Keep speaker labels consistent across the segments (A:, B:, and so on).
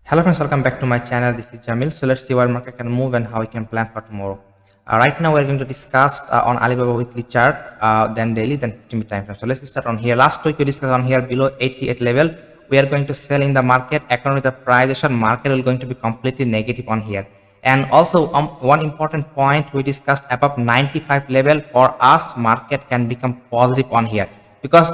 A: Hello friends, welcome back to my channel. This is Jamil. So let's see where market can move and how we can plan for tomorrow. Right now we're going to discuss on Alibaba weekly chart, then daily, then 15-minute time frame. So let's start on here. Last week we discussed on here below 88 level. We are going to sell in the market. According to the price action, market will going to be completely negative on here. And also one important point we discussed above 95 level for us, market can become positive on here because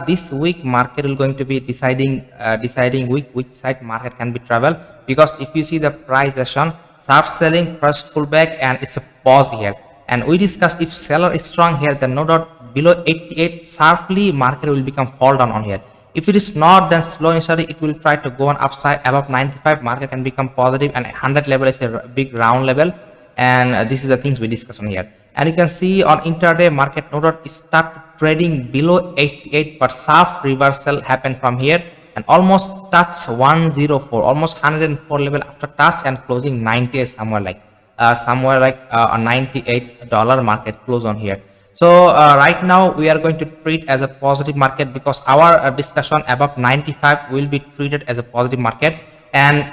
A: this week market will going to be deciding which side market can be travel, because if you see the price action, sharp selling, first pullback, and it's a pause here. And we discussed if seller is strong here, then no doubt below 88 sharply market will become fall down on here. If it is not, then slow and steady it will try to go on upside. Above 95 market can become positive, and 100 level is a big round level. And this is the things we discuss on here. And you can see on intraday market, no doubt start trading below 88, but sharp reversal happened from here and almost touch 104, almost 104 level after touch and closing 98 somewhere like a $98 market close on here. So right now we are going to treat as a positive market because our discussion above 95 will be treated as a positive market. And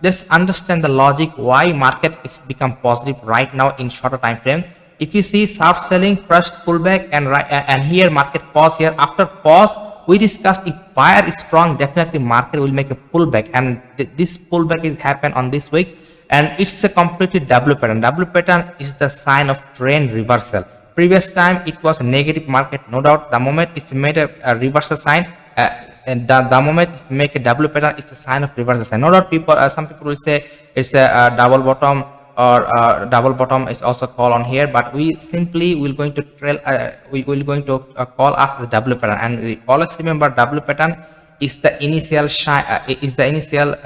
A: let's understand the logic why market is become positive right now in shorter time frame. If you see sharp selling, first pullback, and here market pause here. After pause, we discussed if buyer is strong, definitely market will make a pullback, and this pullback is happen on this week, and it's a completely W pattern. W pattern is the sign of trend reversal. Previous time it was a negative market, no doubt. The moment it's made a reversal sign, and the moment it make a W pattern, it's a sign of reversal sign. No doubt some people will say it's a double bottom, or double bottom is also called on here, but we simply will going to trail we will going to call us the W pattern. And we always remember W pattern is the initial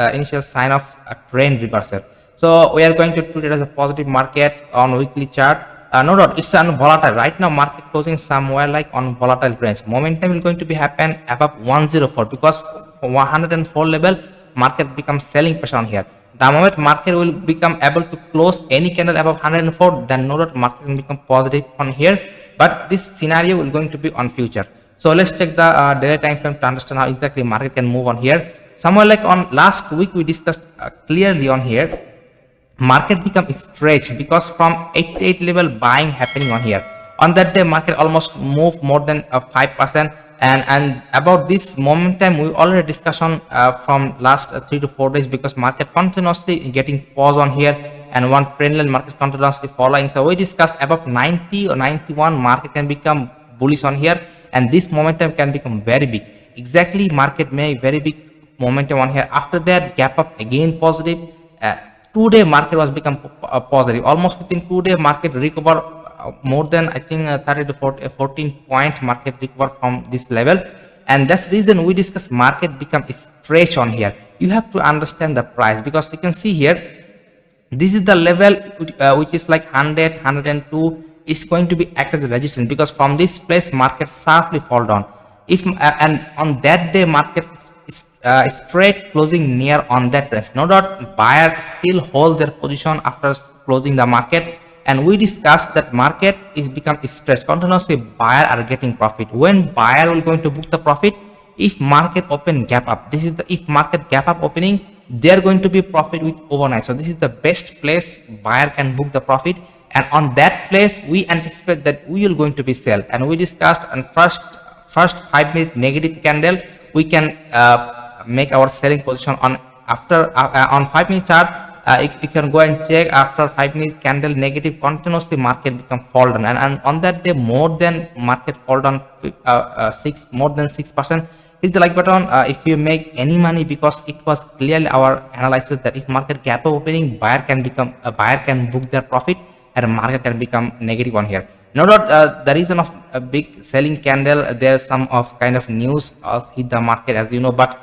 A: initial sign of a trend reversal. So we are going to treat it as a positive market on weekly chart. No doubt it's on volatile right now, market closing somewhere like on volatile range. Momentum will going to be happen above 104 because 104 level market becomes selling pressure on here. The moment market will become able to close any candle above 104, then no doubt market will become positive on here. But this scenario will going to be on future. So let's check the daily time frame to understand how exactly market can move on here. Somewhere like on last week we discussed clearly on here, market become stretched because from 88 level buying happening on here. On that day market almost moved more than 5%. And about this momentum we already discussed on from last 3 to 4 days, because market continuously getting pause on here and one trend line market continuously following. So we discussed above 90 or 91 market can become bullish on here, and this momentum can become very big. Exactly market may very big momentum on here. After that gap up again positive. 2-day market was become positive. Almost within 2-day market recover more than I think 30 to 40, 14 point market recover from this level. And that's reason we discuss market become stretch on here. You have to understand the price, because you can see here this is the level which is like 100, 102 is going to be act as a resistance, because from this place market sharply fall down. If and on that day market straight closing near on that range, no doubt buyer still hold their position after closing the market. And we discussed that market is become stretched continuously, buyer are getting profit. When buyer will going to book the profit, if market open gap up, this is the if market gap up opening, they are going to be profit with overnight. So this is the best place buyer can book the profit, and on that place we anticipate that we will going to be sell. And we discussed on first 5-minute negative candle we can make our selling position on. After on 5-minute chart, you can go and check after 5-minute candle negative continuously market become fall down, and on that day more than market fall down more than 6%. Hit the like button if you make any money, because it was clearly our analysis that if market gap up opening, buyer can book their profit and market can become negative on here. No doubt the reason of a big selling candle, there's some of kind of news hit the market, as you know, but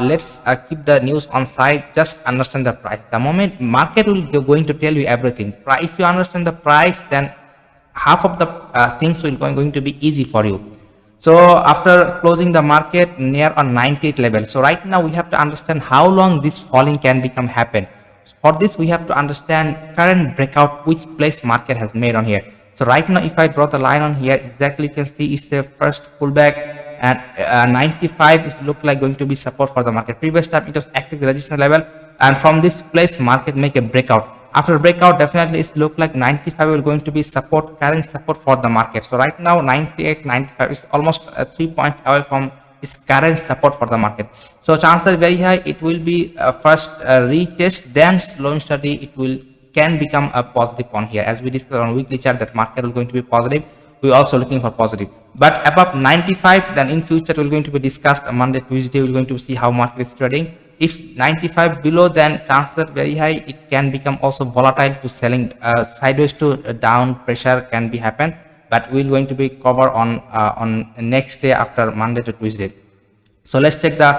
A: let's keep the news on side. Just understand the price. The moment market will going to tell you everything. If you understand the price, then half of the things will going to be easy for you. So after closing the market near on 98 level, so right now we have to understand how long this falling can become happen. For this we have to understand current breakout, which place market has made on here. So right now if I draw the line on here, exactly you can see it's a first pullback, and 95 is look like going to be support for the market. Previous time it was active resistance level, and from this place market make a breakout. After breakout, definitely it look like 95 will going to be support, current support for the market. So right now 98, 95 is almost 3 point away from this current support for the market. So chances are very high it will be first retest, then slow and steady it will can become a positive on here. As we discussed on weekly chart that market will going to be positive, we're also looking for positive. But above 95, then in future we're going to be discussed Monday, Tuesday, we're going to see how market is trading. If 95 below, then chances are very high it can become also volatile to selling, sideways to down pressure can be happen. But we're going to be cover on next day after Monday to Tuesday. So let's check the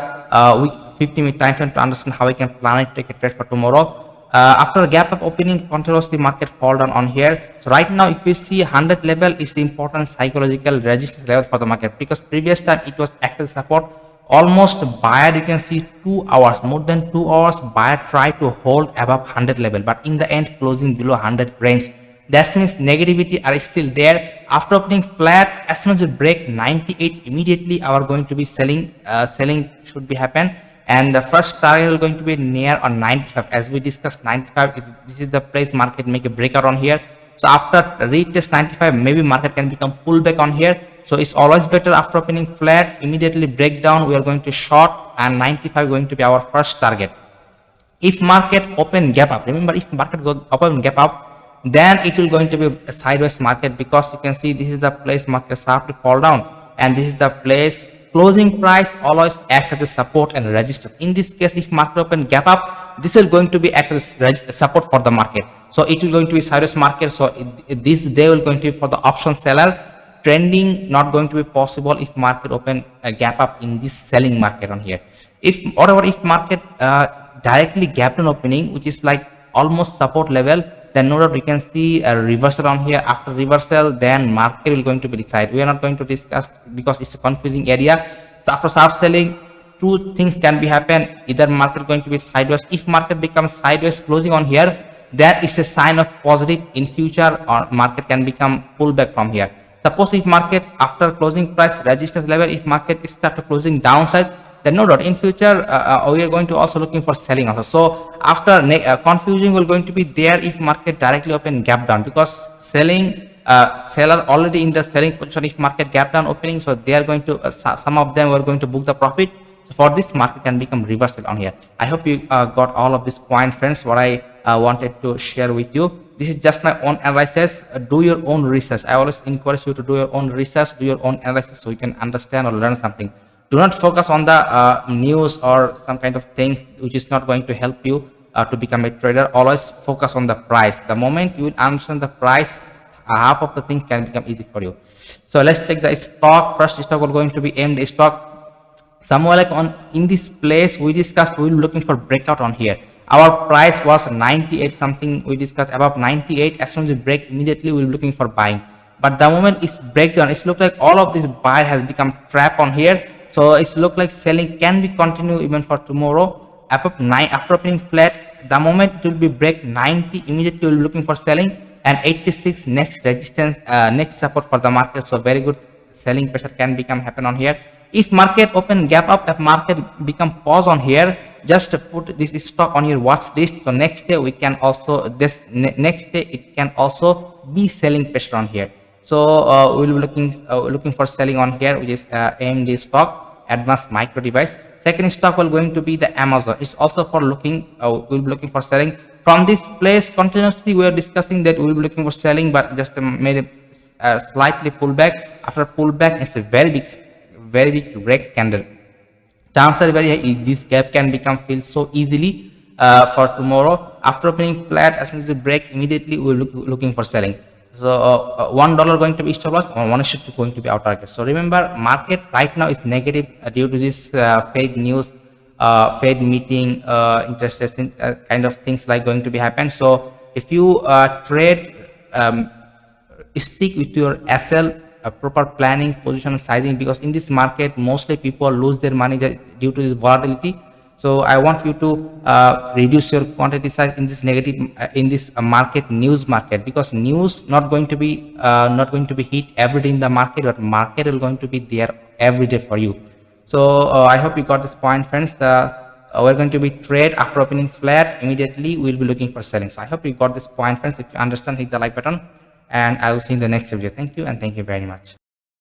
A: week 50-minute time frame to understand how we can plan it, take a trade for tomorrow. After a gap up opening, continuously market fall down on here. So right now, if you see 100 level is the important psychological resistance level for the market, because previous time it was active support. Almost buyer, you can see 2 hours, more than 2 hours, buyer try to hold above 100 level, but in the end closing below 100 range. That means negativity are still there. After opening flat, as soon as we break 98, immediately our going to be selling, selling should be happen. And the first target is going to be near on 95. As we discussed, 95 is, this is the place market make a breakout on here. So after retest 95, maybe market can become pullback on here. So it's always better after opening flat, immediately break down, we are going to short, and 95 going to be our first target. If market open gap up, remember, if market go open gap up, then it will going to be a sideways market, because you can see this is the place market sharply fall down, and this is the place closing price always act as a support and resistance. In this case, if market open gap up, this is going to be act as support for the market. So it will going to be sideways market. So this day will going to be for the option seller. Trending not going to be possible if market open a gap up in this selling market on here. If whatever, if market directly gap down opening, which is like almost support level, then no doubt we can see a reversal on here. After reversal, then market will going to be decide. We are not going to discuss because it's a confusing area. So after sharp selling, two things can be happen. Either market going to be sideways. If market becomes sideways closing on here, that is a sign of positive in future, or market can become pullback from here. Suppose if market after closing price resistance level, if market start to closing downside, then no doubt in future we are going to also looking for selling also. So after confusion will going to be there if market directly open gap down, because selling seller already in the selling position if market gap down opening, so they are going to some of them were going to book the profit. So for this, market can become reversal on here. I hope you got all of this point, friends, what I wanted to share with you. This is just my own analysis. Do your own research. I always encourage you to do your own research, do your own analysis, so you can understand or learn something. Do not focus on the news or some kind of thing which is not going to help you to become a trader. Always focus on the price. The moment you will understand the price, half of the things can become easy for you. So let's take the stock. First stock will going to be AMD stock. Somewhere like on in this place we discussed, we will be looking for breakout on here. Our price was 98 something, we discussed above 98. As soon as we break, immediately we'll be looking for buying. But the moment it's breakdown, it's look like all of this buy has become trap on here. So it's look like selling can be continue even for tomorrow. Above 9 after opening flat, the moment it will be break 90, immediately we'll be looking for selling, and 86 next resistance, next support for the market. So very good selling pressure can become happen on here. If market open gap up, if market become pause on here, just put this stock on your watch list. So next day we can also next day it can also be selling pressure on here. So we'll be looking for selling on here, which is AMD stock, advanced micro device. Second stock will going to be the Amazon. It's also for looking. We'll be looking for selling from this place continuously. We are discussing that we'll be looking for selling, but just made a slightly pullback. After pullback, it's a very big red candle. Chances are very high this gap can become filled so easily for tomorrow. After opening flat, as soon as we break, immediately we will looking for selling. So $1 going to be stop loss, or 1/2 going to be our target. So remember, market right now is negative due to this fake news, Fed meeting, interest rates, kind of things like going to be happen. So if you trade, stick with your SL. Proper planning, position sizing, because in this market mostly people lose their money due to this volatility. So I want you to reduce your quantity size in this negative in this market, news market, because news not going to be hit every day in the market, but market is going to be there every day for you. So I hope you got this point, friends. We're going to be trade after opening flat immediately. We'll be looking for selling. So I hope you got this point, friends. If you understand, hit the like button, and I will see you in the next video. Thank you, and thank you very much.